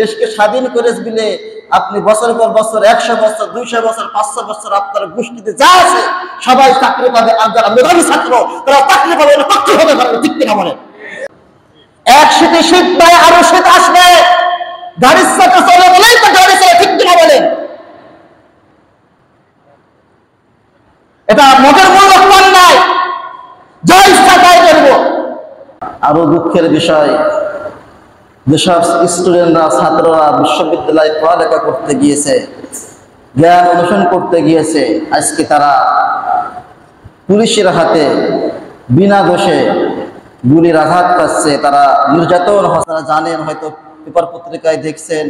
দেশকে স্বাধীন করে দিলে আপনি বছর পর বছর 100 বছর 200 বছর 500 বছর আপনার গোষ্ঠীতে যা আছে সবাই চাকরি পাবে, আর যারা মেধাবী ছাত্র তারা চাকরি পাবে না, পক্ষে হতে পারে, ঠিক কিনা বলেন? এক শীতে শীত নয়, আরো শীত আসবে, গাড়ির চাকা চলে বলেই তো গাড়ি চলে, ঠিক কিনা বলেন? এটা মনের মূল্য নাই, যা ইচ্ছা তাই করবো। আরো দুঃখের বিষয়, যেসব স্টুডেন্টরা ছাত্ররা বিশ্ববিদ্যালয়ে পড়ালেখা করতে গিয়েছে, জ্ঞান অনুসরণ করতে গিয়েছে, আজকে তারা পুলিশের হাতে বিনা দোষে গুলির আঘাত পাচ্ছে, তারা নির্যাতন। আপনারা জানেন, হয়তো পেপার পত্রিকায় দেখছেন,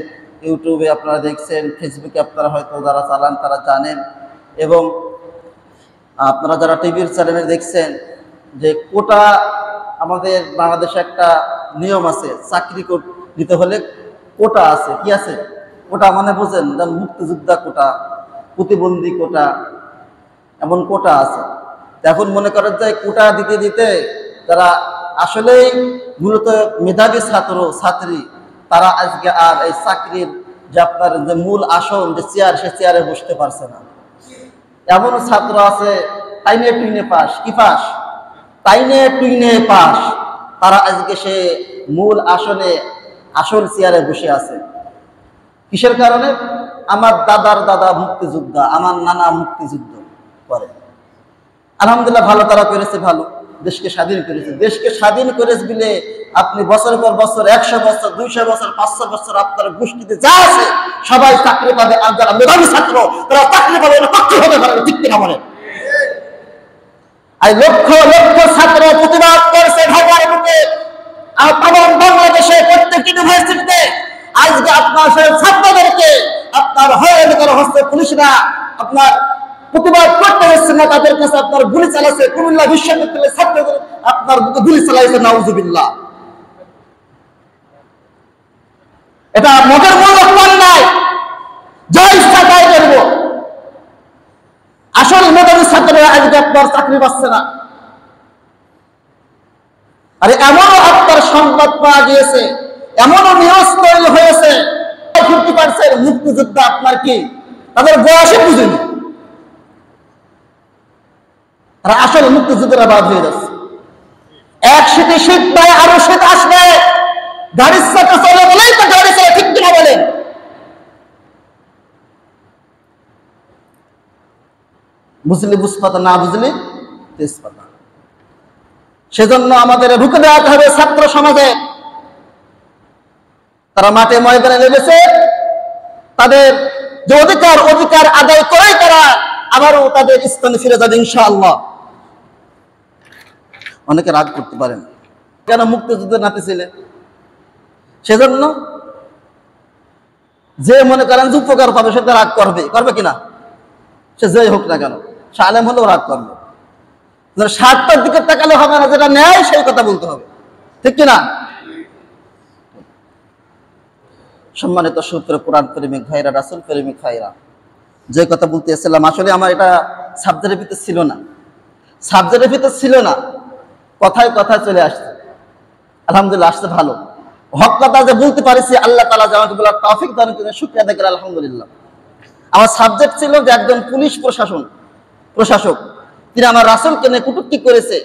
ইউটিউবে আপনারা দেখছেন, ফেসবুকে আপনারা হয়তো যারা চালান তারা জানেন, এবং আপনারা যারা টিভির চ্যানেলে দেখছেন যে কোটা, আমাদের বাংলাদেশে একটা নিয়ম আছে, চাকরি নিতে হলে কোটা আছে। কি আছে? কোটা মানে বোঝেন, যেমন মুক্তিযোদ্ধা কোটা, প্রতিবন্ধী কোটা, এমন কোটা আছে। এখন মনে করেন যে কোটা দিতে দিতে যারা আসলেই মূলত মেধাবী ছাত্র ছাত্রী, তারা আজকে আর এই চাকরির যে আপনার যে মূল আসন যে চেয়ার, সে চেয়ারে বসতে পারছে না। এমন ছাত্র আছে টাইনে টুইনে পাস, কি পাস? টাইনে টুইনে পাস, তারা আজকে সে মূল আসনে আসল চেয়ারে বসে আছে। কিসের কারণে? আমার দাদার দাদা মুক্তিযোদ্ধা, আমার নানা মুক্তিযুদ্ধ করে। আলহামদুলিল্লাহ, ভালো তারা করেছে, ভালো, দেশকে স্বাধীন করেছে। দেশকে স্বাধীন করে দিলে আপনি বছর পর বছর 100 বছর 200 বছর 500 বছর আপনার গোষ্ঠীতে যা আছে সবাই চাকরি পাবে, আর যারা মেধাবী ছাত্র তারা চাকরি পাবে না, পক্ষে হতে পারে, ঠিক কিনা বলেন? আর লক্ষ লক্ষ ছাত্র প্রতিবাদ করেছে ঢাকার বুকে, আমার বাংলাদেশে প্রত্যেক ইউনিভার্সিটিতে আজকে আপনার ছাত্রদেরকে আপনার হয়রানি করা হচ্ছে, পুলিশরা আপনার প্রতিবাদ করতে হচ্ছে না, তাদের কাছে আপনার গুলি চালাচ্ছে। কুমিল্লা বিশ্ববিদ্যালয়ের ছাত্রদের আপনার বুকে গুলি চালাইছে, নাউজুবিল্লাহ। এটা মনের মূল্য নাই, যা ইচ্ছা তাই করবো। আসল মেধাবী ছাত্ররা আজকে আপনার চাকরি পাচ্ছে না। আরে এমনও আপনার সংবাদ পাওয়া গিয়েছে, এমনও নিউজ তৈরি হয়েছে, 50% মুক্তিযোদ্ধা আপনার কি তাদের বয়সে বুঝেনি, তারা আসল মুক্তিযোদ্ধারা বাদ হয়ে যাচ্ছে। এক শীতে শীত নয়, আরো শীত আসবে, গাড়ির চাকা চলে বলেই তো গাড়ি চলে, ঠিক কিনা বলেন? বুঝলি বুঝপাতা, না বুঝলি তেজপাতা। সেজন্য আমাদের রুখে দেওয়াতে হবে ছাত্র সমাজে। তারা মাঠে ময়দানে নেমেছে, তাদের যে অধিকার আদায় করেই তারা আবারও তাদের স্থানে ফিরে যাবে ইনশাআল্লাহ। অনেকে রাগ করতে পারেন, কেন মুক্তিযুদ্ধের নাতি ছিলেন? সেজন্য যে মনে করেন যে উপকার পাবে সে রাগ করবে, করবে কিনা? সে যেই হোক না কেন, সে আলেম হলেও রাগ করবে। স্বার্থের দিকে তাকালে হবে না, যেটা ন্যায় সেই কথা বলতে হবে, ঠিক কিনা? সম্মানিত সূত্র কোরআন প্রেমিক ভাইরা, রাসূল প্রেমিক ভাইরা, যে কথা বলতে এসেছিলাম, আসলে আমার এটা সাবজেক্টের ভিতরে ছিল না, সাবজেক্টের ভিতরে ছিল না, কথায় কথায় চলে আসছে। আলহামদুলিল্লাহ, আসছে ভালো। হক কথা যে বলতে পারিছি, আল্লাহ তাআলা যে আমাকে বলার তৌফিক দান করেছেন, শুকরিয়া আদায় করি আলহামদুলিল্লাহ। আমার সাবজেক্ট ছিল যে একজন পুলিশ প্রশাসক, তিনি আমার রাসূলকে নিয়ে কটূক্তি করেছে,